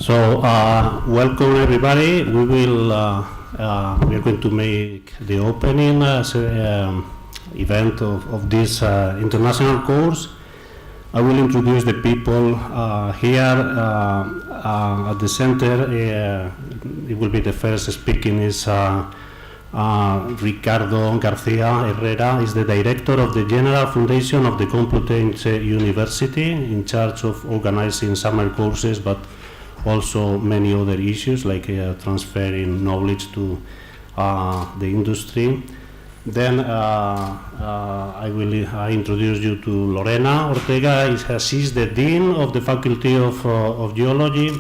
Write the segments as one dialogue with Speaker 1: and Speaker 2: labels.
Speaker 1: Welcome everybody. We are going to make the opening event of this international course. I will introduce the people here at the center. It will be the first speaking is Ricardo García Herrera, is the director of the General Foundation of the Complutense University, in charge of organizing summer courses, but also many other issues like transferring knowledge to the industry. Then I will introduce you to Lorena Ortega. She's the Dean of the Faculty of Geology.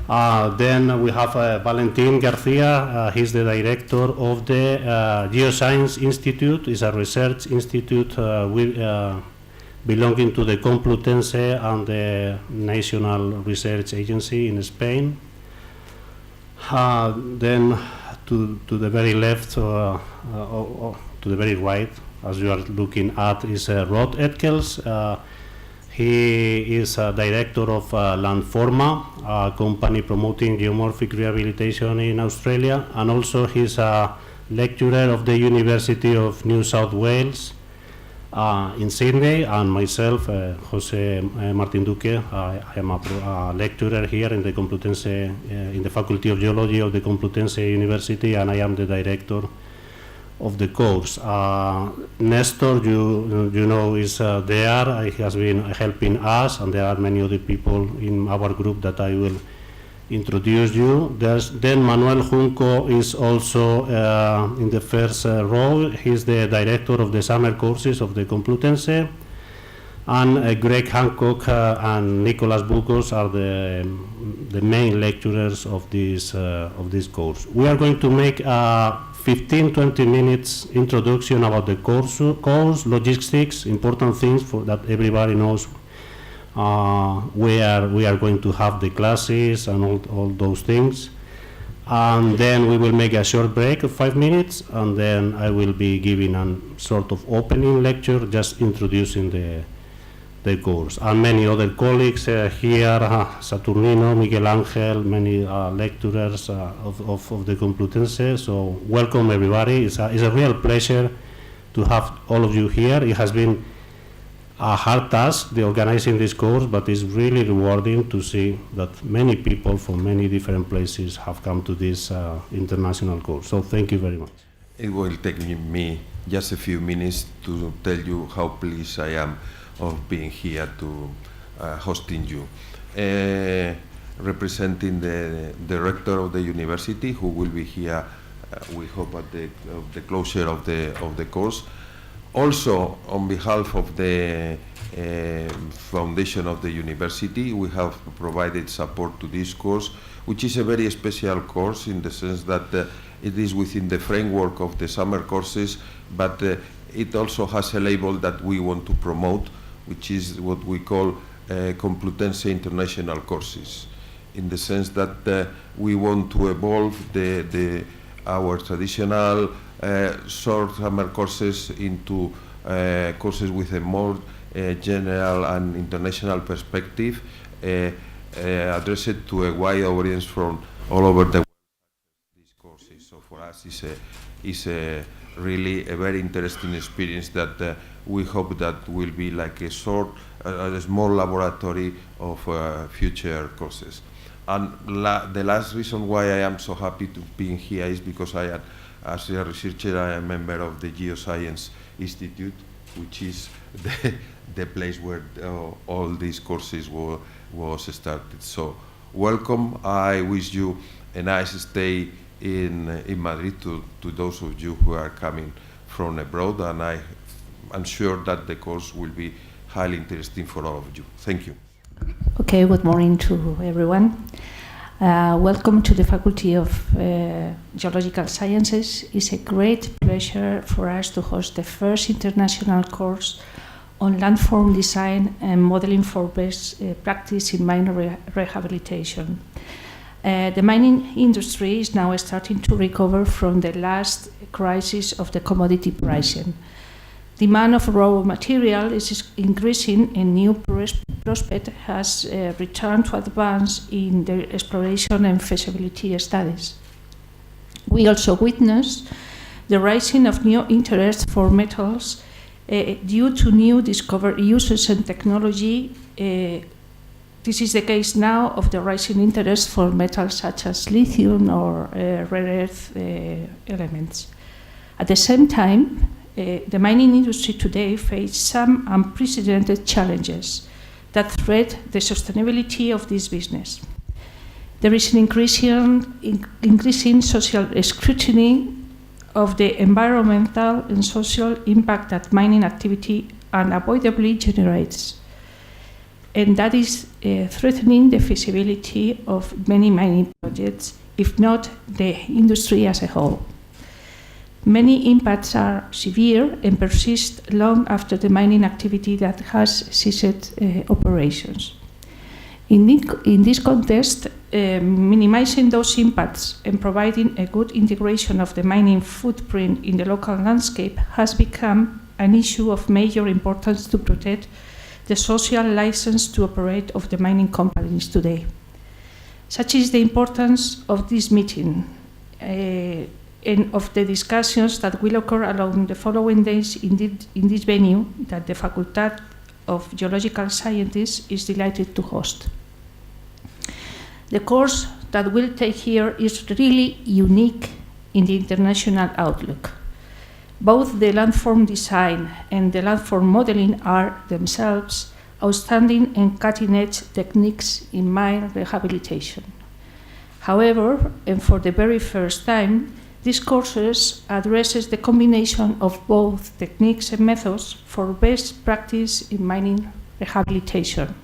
Speaker 1: Then we have Valentin Garcia. He's the director of the Geoscience Institute. It's a research institute belonging to the Complutense and the National Research Agency in Spain. Then to the very left, to the very right, as you are looking at, is Rod Etkels. He is a director of Landform, a company promoting geomorphic rehabilitation in Australia, and also he's a lecturer of the University of New South Wales in Sydney, and myself, Jose Martin Duque. I am a lecturer here in the Complutense, in the Faculty of Geology of the Complutense University, and I am the director of the course. Nestor, you know, is there. He has been helping us, and there are many other people in our group that I will introduce you. Then Manuel Junco is also in the first row. He's the director of the summer courses of the Complutense. And Greg Hancock and Nicolas Bucos are the main lecturers of this course. We are going to make a 15-20 minutes introduction about the course, logistics, important things for that everybody knows. Where we are going to have the classes and all those things. And then we will make a short break of 5 minutes, and then I will be giving a sort of opening lecture, just introducing the course. And many other colleagues here, Saturnino, Miguel Angel, many lecturers of the Complutense. So welcome everybody. It's a real pleasure to have all of you here. It has been a hard task, the organizing this course, but it's really rewarding to see that many people from many different places have come to this international course. So thank you very much.
Speaker 2: It will take me just a few minutes to tell you how pleased I am of being here to hosting you. Representing the director of the university, who will be here, we hope at the closure of the course. Also, on behalf of the foundation of the university, we have provided support to this course, which is a very special course in the sense that it is within the framework of the summer courses, but it also has a label that we want to promote, which is what we call Complutense International courses, in the sense that we want to evolve our traditional short summer courses into courses with a more general and international perspective, addressed to a wide audience from all over the world. These courses, so for us, is really a very interesting experience that we hope that will be like a small laboratory of future courses. And the last reason why I am so happy to be here is because as a researcher, I am a member of the Geoscience Institute, which is the place where all these courses was started. So welcome. I wish you a nice stay in Madrid to those of you who are coming from abroad, and I'm sure that the course will be highly interesting for all of you. Thank you.
Speaker 3: Okay, good morning to everyone. Welcome to the Faculty of Geological Sciences. It's a great pleasure for us to host the first international course on landform design and modeling for best practice in mine rehabilitation. The mining industry is now starting to recover from the last crisis of the commodity pricing. Demand of raw material is increasing, and new prospect has returned to advance in the exploration and feasibility studies. We also witness the rising of new interest for metals due to new discovered uses and technology. This is the case now of the rising interest for metals such as lithium or rare earth elements. At the same time, the mining industry today faces some unprecedented challenges that threat the sustainability of this business. There is an increasing social scrutiny of the environmental and social impact that mining activity unavoidably generates, and that is threatening the feasibility of many mining projects, if not the industry as a whole. Many impacts are severe and persist long after the mining activity that has ceased operations. In this context, minimizing those impacts and providing a good integration of the mining footprint in the local landscape has become an issue of major importance to protect the social license to operate of the mining companies today. Such is the importance of this meeting and of the discussions that will occur along the following days in this venue that the Facultad of Geological Sciences is delighted to host. The course that will take here is really unique in the international outlook. Both the landform design and the landform modeling are themselves outstanding and cutting-edge techniques in mine rehabilitation. However, and for the very first time, these courses addresses the combination of both techniques and methods for best practice in mining rehabilitation.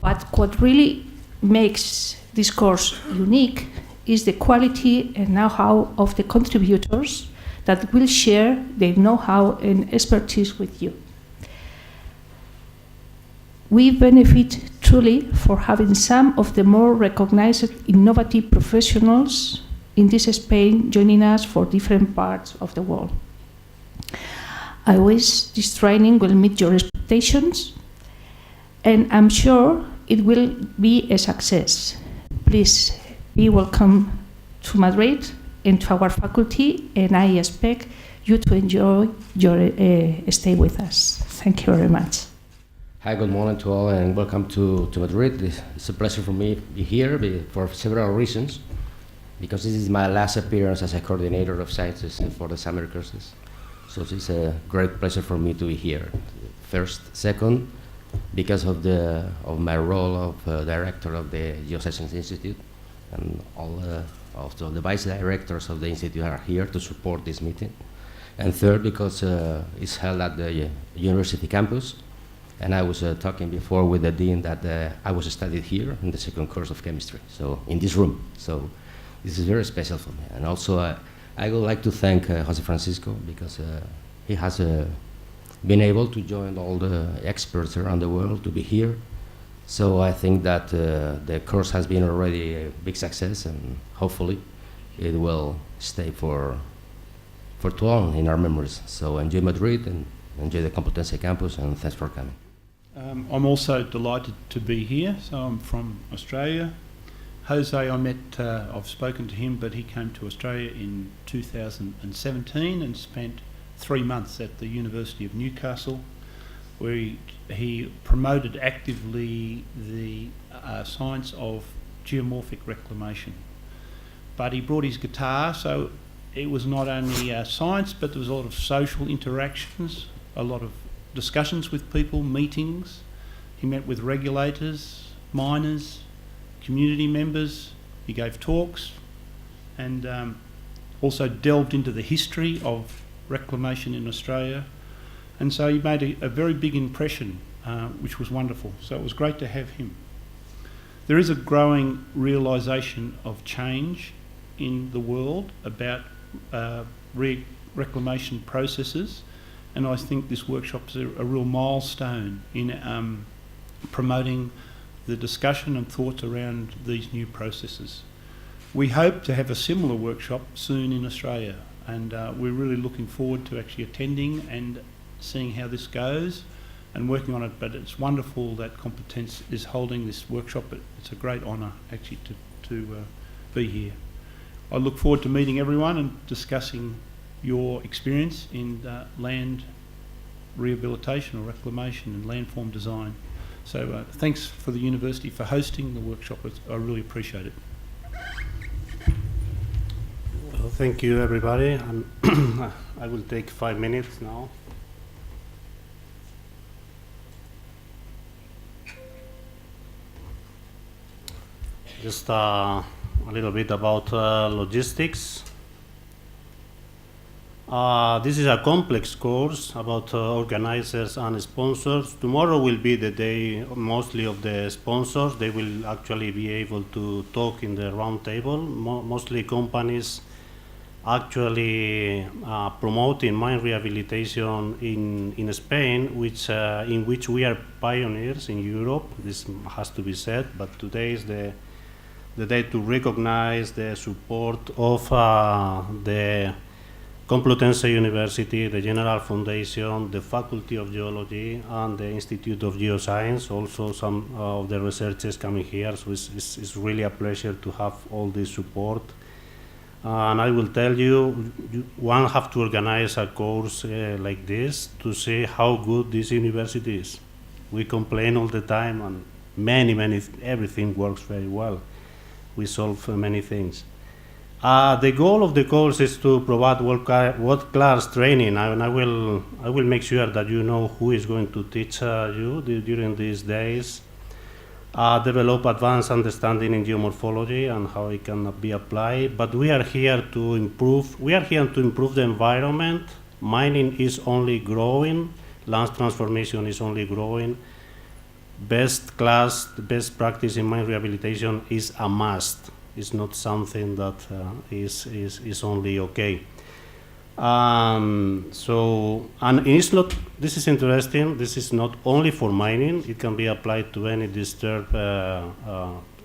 Speaker 3: But what really makes this course unique is the quality and know-how of the contributors that will share their know-how and expertise with you. We benefit truly for having some of the more recognized innovative professionals in this Spain joining us for different parts of the world. I wish this training will meet your expectations, and I'm sure it will be a success. Please be welcome to Madrid and to our faculty, and I expect you to enjoy your stay with us. Thank you very much.
Speaker 4: Hi, good morning to all, and welcome to Madrid. It's a pleasure for me to be here for several reasons, because this is my last appearance as a coordinator of sciences for the summer courses. So it's a great pleasure for me to be here. First, second, because of my role of director of the Geoscience Institute, and all of the vice directors of the institute are here to support this meeting. And third, because it's held at the university campus, and I was talking before with the dean that I was studied here in the second course of chemistry, so in this room. So this is very special for me. And also I would like to thank Jose Francisco, because he has been able to join all the experts around the world to be here. So I think that the course has been already a big success, and hopefully it will stay for too long in our memories. So enjoy Madrid and enjoy the Complutense campus, and thanks for coming.
Speaker 5: I'm also delighted to be here. So I'm from Australia. Jose, I met, I've spoken to him, but he came to Australia in 2017 and spent 3 months at the University of Newcastle, where he promoted actively the science of geomorphic reclamation. But he brought his guitar, so it was not only science, but there was a lot of social interactions, a lot of discussions with people, meetings. He met with regulators, miners, community members. He gave talks, and also delved into the history of reclamation in Australia. And so he made a very big impression, which was wonderful. So it was great to have him. There is a growing realisation of change in the world about reclamation processes, and I think this workshop is a real milestone in promoting the discussion and thoughts around these new processes. We hope to have a similar workshop soon in Australia. and we're really looking forward to actually attending and seeing how this goes and working on it. But it's wonderful that Complutense is holding this workshop. It's a great honour actually to be here. I look forward to meeting everyone and discussing your experience in land rehabilitation or reclamation and landform design. So thanks for the university for hosting the workshop. I really appreciate it.
Speaker 1: Well, thank you, everybody. And I will take 5 minutes now. Just a little bit about logistics. This is a complex course about organizers and sponsors. Tomorrow will be the day mostly of the sponsors. They will actually be able to talk in the round table. Mostly companies actually promoting mine rehabilitation in Spain, in which we are pioneers in Europe. This has to be said, but today is the day to recognize the support of the Complutense University, the General Foundation, the Faculty of Geology, and the Institute of Geoscience. Also, some of the researchers coming here, so it's really a pleasure to have all this support. And I will tell you, one have to organize a course like this to see how good this university is. We complain all the time, and everything works very well. We solve many things. The goal of the course is to provide world-class training, and I will make sure that you know who is going to teach you during these days. Develop advanced understanding in geomorphology and how it can be applied. But we are here to improve. We are here to improve the environment. Mining is only growing. Land transformation is only growing. Best practice in mine rehabilitation is a must. It's not something that is only okay. It's not. This is interesting. This is not only for mining. It can be applied to any disturbed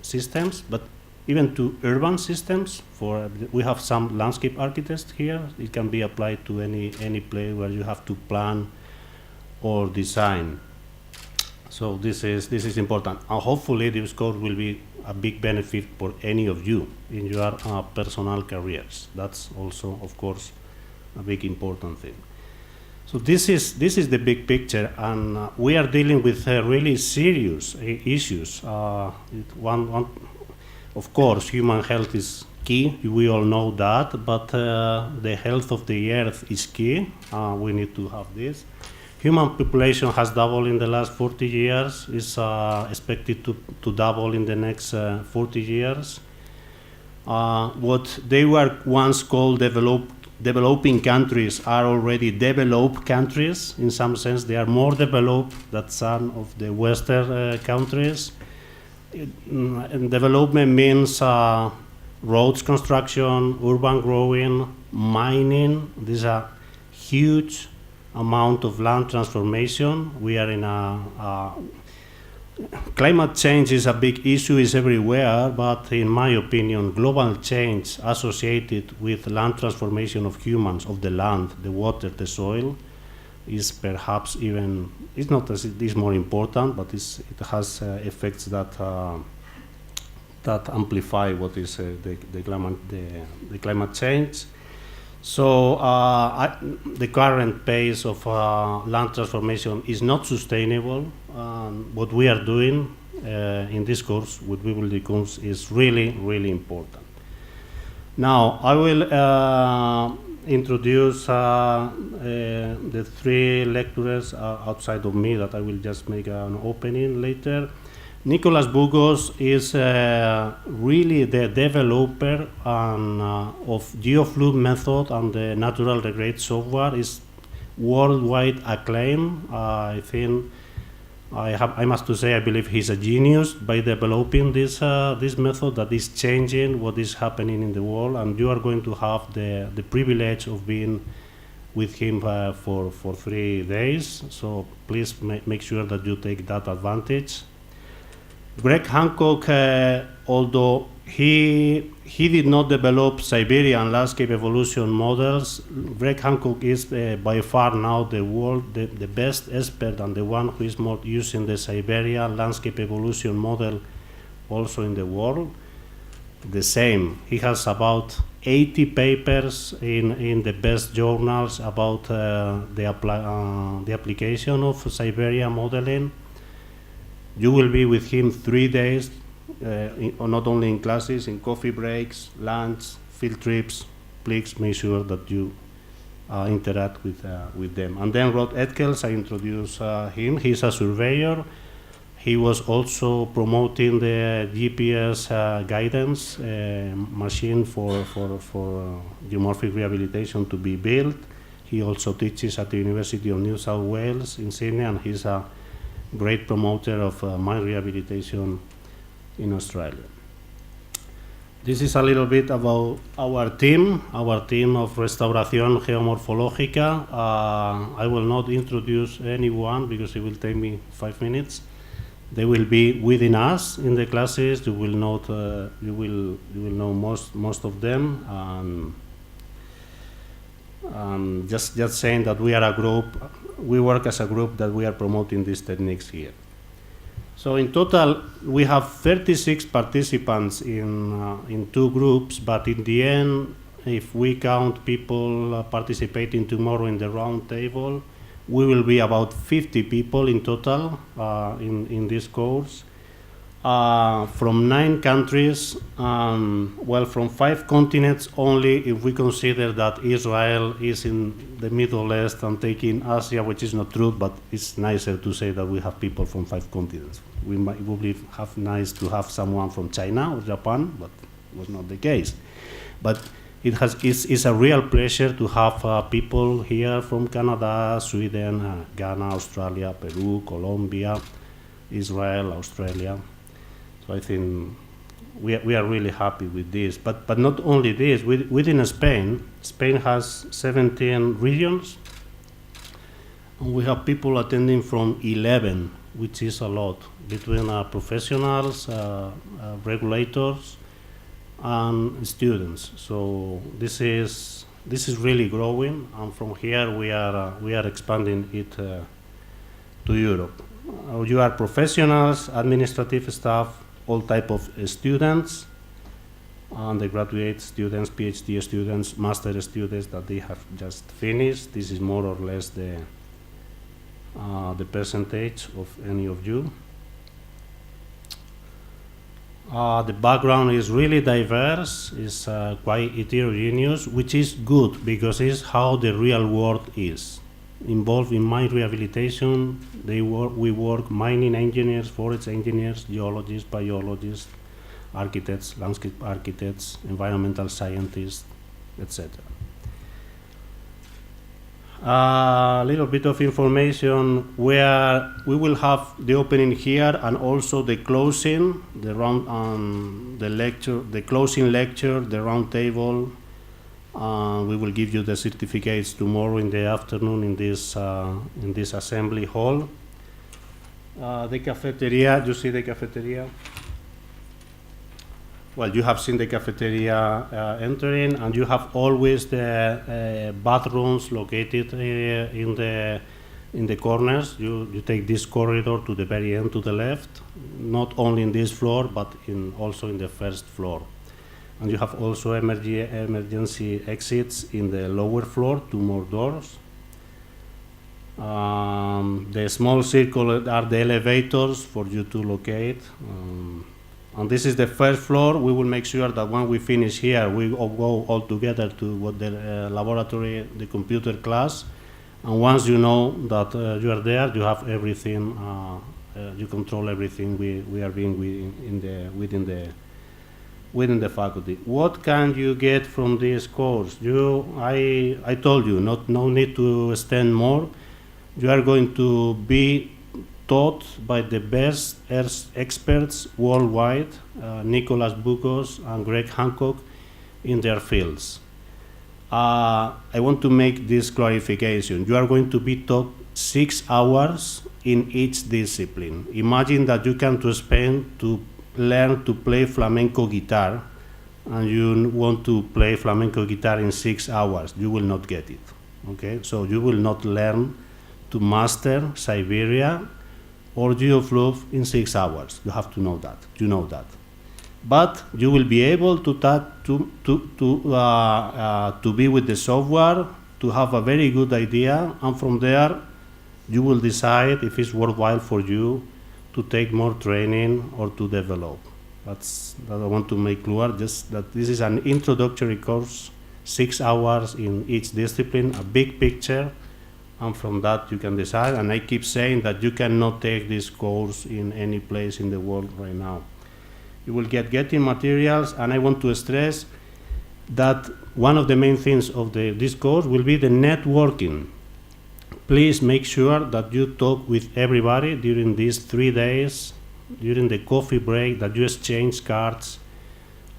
Speaker 1: systems, but even to urban systems. We have some landscape architects here. It can be applied to any place where you have to plan or design. So this is important, and hopefully this course will be a big benefit for any of you in your personal careers. That's also, of course, a big important thing. So this is the big picture, and we are dealing with really serious issues. Of course, human health is key. We all know that, but the health of the earth is key. We need to have this. Human population has doubled in the last 40 years. Is expected to double in the next 40 years. What they were once called developing countries are already developed countries. In some sense, they are more developed than some of the Western countries. And development means roads construction, urban growing, mining. These are huge amount of land transformation. We are in climate change is a big issue, is everywhere, but in my opinion, global change associated with land transformation of humans, of the land, the water, the soil, is perhaps even, it's not as it is more important, but it has effects that amplify what is the climate change. So the current pace of land transformation is not sustainable. What we are doing in this course, what we will do, is really, really important. Now, I will introduce the three lecturers outside of me that I will just make an opening later. Nicolas Burgos is really the developer of GeoFluid method and the natural regret software. Is worldwide acclaimed. I think I must say I believe he's a genius by developing this method that is changing what is happening in the world, and you are going to have the privilege of being with him for 3 days. So please make sure that you take that advantage. Greg Hancock, although he did not develop Siberian landscape evolution models. Greg Hancock is by far now the best expert and the one who is more using the Siberian landscape evolution model also in the world. The same, he has about 80 papers in the best journals about the application of Siberian modeling. You will be with him 3 days, not only in classes, in coffee breaks, lunch, field trips. Please make sure that you interact with them. And then Rod Etkels, I introduced him. He's a surveyor. He was also promoting the GPS guidance machine for geomorphic rehabilitation to be built. He also teaches at the University of New South Wales in Sydney, and he's a great promoter of mine rehabilitation in Australia. This is a little bit about our team of Restauración Geomorfológica. I will not introduce anyone because it will take me 5 minutes. They will be within us in the classes. You will know most of them. Just saying that we are a group. We work as a group that we are promoting these techniques here. So in total, we have 36 participants in 2 groups. But in the end, if we count people participating tomorrow in the round table, we will be about 50 people in total in this course, from 9 countries, from 5 continents only, if we consider that Israel is in the Middle East and taking Asia, which is not true, but it's nicer to say that we have people from 5 continents. It would be nice to have someone from China or Japan, but it was not the case. But it's a real pleasure to have people here from Canada, Sweden, Ghana, Australia, Peru, Colombia, Israel, Australia. So I think we are really happy with this. But not only this, within Spain has 17 regions, and we have people attending from 11, which is a lot, between professionals, regulators, and students. So this is really growing, and from here we are expanding it to Europe. You are professionals, administrative staff, all type of students, undergraduate students, PhD students, master students that they have just finished. This is more or less the percentage of any of you. The background is really diverse, it's quite heterogeneous, which is good because it's how the real world is. Involved in mine rehabilitation, we work mining engineers, forest engineers, geologists, biologists, architects, landscape architects, environmental scientists, etc. A little bit of information where we will have the opening here and also the closing, the round, the lecture, the closing lecture, the round table. We will give you the certificates tomorrow in the afternoon in this assembly hall. The cafeteria, you see the cafeteria? Well, you have seen the cafeteria entering, and you have always the bathrooms located in the corners. You take this corridor to the very end to the left, not only in this floor, but also in the first floor. And you have also emergency exits in the lower floor, 2 more doors. The small circle are the elevators for you to locate. And this is the first floor. We will make sure that when we finish here, we all go all together to the laboratory, the computer class. And once you know that you are there, you have everything, you control everything we are being within the faculty. What can you get from this course? I told you, no need to extend more. You are going to be taught by the best experts worldwide, Nicholas Bukos and Greg Hancock, in their fields. I want to make this clarification. You are going to be taught 6 hours in each discipline. Imagine that you come to Spain to learn to play flamenco guitar and you want to play flamenco guitar in 6 hours, you will not get it. Okay, so you will not learn to master Siberia or Geofluf in 6 hours. You have to know that. You know that. But you will be able to be with the software, to have a very good idea, and from there you will decide if it's worthwhile for you to take more training or to develop. That's that I want to make clear, just that this is an introductory course, 6 hours in each discipline, a big picture, and from that you can decide. And I keep saying that you cannot take this course in any place in the world right now. You will get getting materials, and I want to stress that one of the main things of this course will be the networking. Please make sure that you talk with everybody during these 3 days, during the coffee break, that you exchange cards.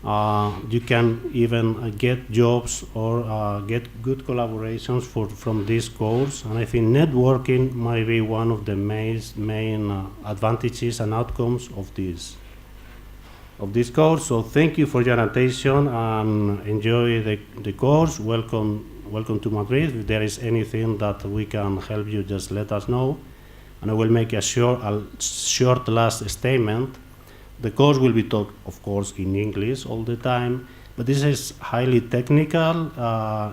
Speaker 1: You can even get jobs or get good collaborations from this course. And I think networking might be one of the main advantages and outcomes of this course. So thank you for your attention and enjoy the course. Welcome to Madrid. If there is anything that we can help you, just let us know. And I will make a short last statement. The course will be taught, of course, in English all the time, but this is highly technical.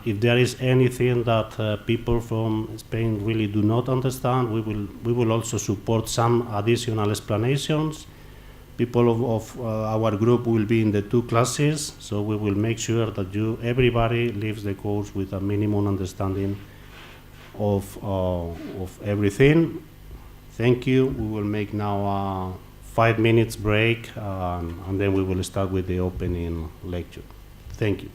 Speaker 1: If there is anything that people from Spain really do not understand, we will also support some additional explanations. People of our group will be in the 2 classes, so we will make sure that everybody leaves the course with a minimum understanding of everything. Thank you. We will make now a 5 minutes break, and then we will start with the opening lecture. Thank you.